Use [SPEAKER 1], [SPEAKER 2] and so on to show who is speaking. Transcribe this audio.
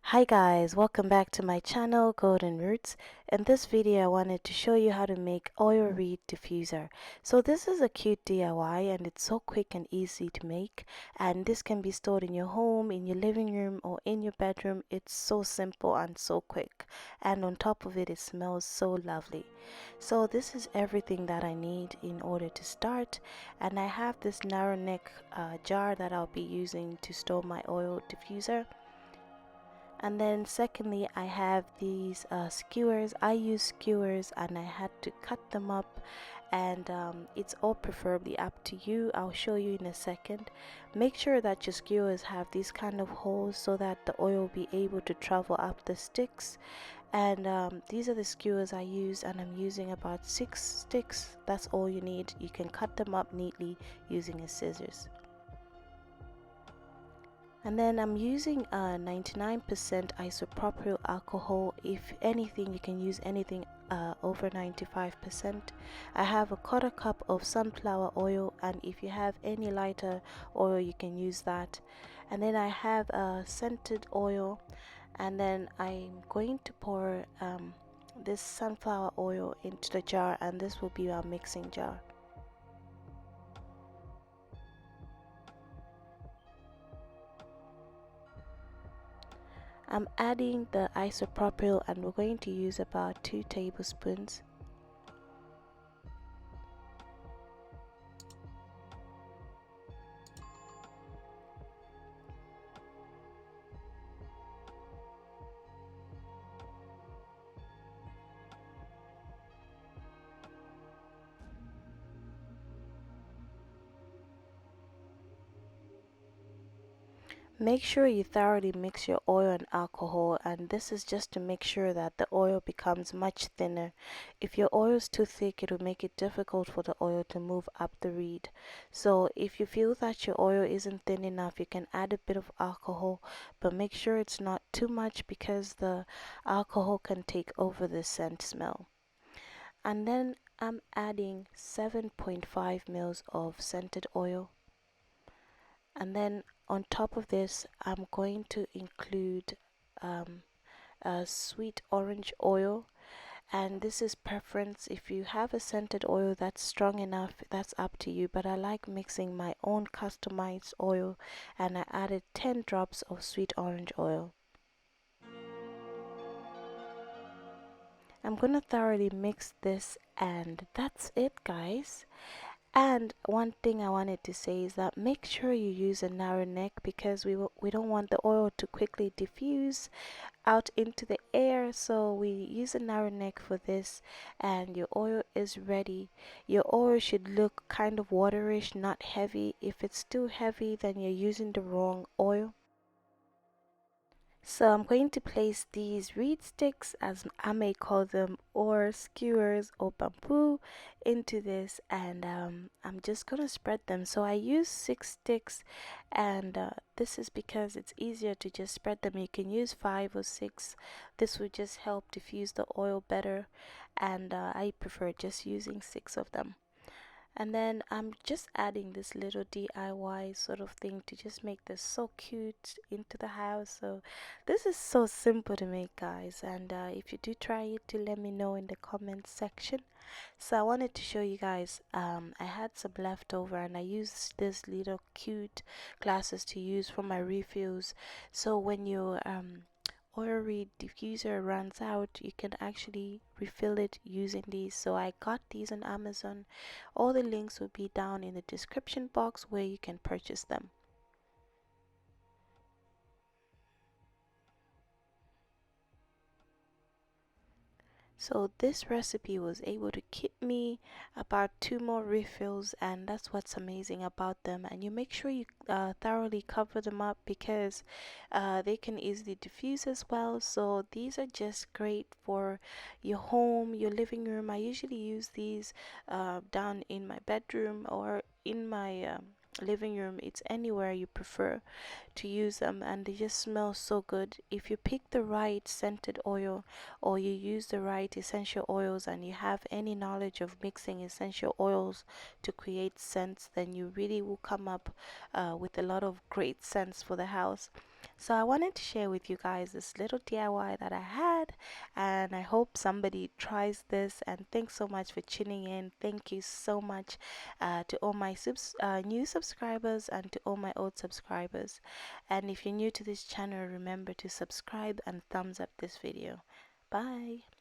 [SPEAKER 1] Hi guys, welcome back to my channel Golden Roots. In this video I wanted to show you how to make oil reed diffuser. So this is a cute DIY and it's so quick and easy to make, and this can be stored in your home, in your living room or in your bedroom. It's so simple and so quick, and on top of it, it smells so lovely. So this is everything that I need in order to start, and I have this narrow neck jar that I'll be using to store my oil diffuser. And then secondly, I have these skewers. I use skewers and I had to cut them up, and it's all preferably up to you. I'll show you in a second. Make sure that your skewers have these kind of holes so that the oil will be able to travel up the sticks. And these are the skewers I use, and I'm using about 6 sticks. That's all you need. You can cut them up neatly using a scissors. And then I'm using 99% isopropyl alcohol. If anything, you can use anything over 95%. I have a quarter cup of sunflower oil, and if you have any lighter oil you can use that. And then I have scented oil, and then I'm going to pour this sunflower oil into the jar, and this will be our mixing jar. I'm adding the isopropyl, and we're going to use about 2 tablespoons. Make sure you thoroughly mix your oil and alcohol, and this is just to make sure that the oil becomes much thinner. If your oil is too thick, it will make it difficult for the oil to move up the reed. So if you feel that your oil isn't thin enough, you can add a bit of alcohol, but make sure it's not too much because the alcohol can take over the scent smell. And then I'm adding 7.5 mils of scented oil. And then on top of this, I'm going to include sweet orange oil, and this is preference. If you have a scented oil that's strong enough, that's up to you, but I like mixing my own customized oil, and I added 10 drops of sweet orange oil. I'm gonna thoroughly mix this, and that's it guys. And one thing I wanted to say is that make sure you use a narrow neck, because we don't want the oil to quickly diffuse out into the air. So we use a narrow neck for this, and your oil is ready. Your oil should look kind of waterish, not heavy. If it's too heavy, then you're using the wrong oil. So I'm going to place these reed sticks, as I may call them, or skewers or bamboo, into this, and I'm just gonna spread them. So I use 6 sticks, and this is because it's easier to just spread them. You can use 5 or 6. This would just help diffuse the oil better, and I prefer just using 6 of them. And then I'm just adding this little DIY sort of thing to just make this so cute into the house. So this is so simple to make guys, and if you do try it, do let me know in the comments section. So I wanted to show you guys, I had some leftover, and I used this little cute glasses to use for my refills. So when you oil reed diffuser runs out, you can actually refill it using these. So I got these on Amazon. All the links will be down in the description box where you can purchase them. So this recipe was able to keep me about 2 more refills, and that's what's amazing about them. And you make sure you thoroughly cover them up, because they can easily diffuse as well. So these are just great for your home, your living room. I usually use these down in my bedroom or in my living room. It's anywhere you prefer to use them, and they just smell so good. If you pick the right scented oil, or you use the right essential oils, and you have any knowledge of mixing essential oils to create scents, then you really will come up with a lot of great scents for the house. So I wanted to share with you guys this little DIY that I had, and I hope somebody tries this. And thanks so much for tuning in. Thank you so much to all my new subscribers and to all my old subscribers. And if you're new to this channel, remember to subscribe and thumbs up this video. Bye.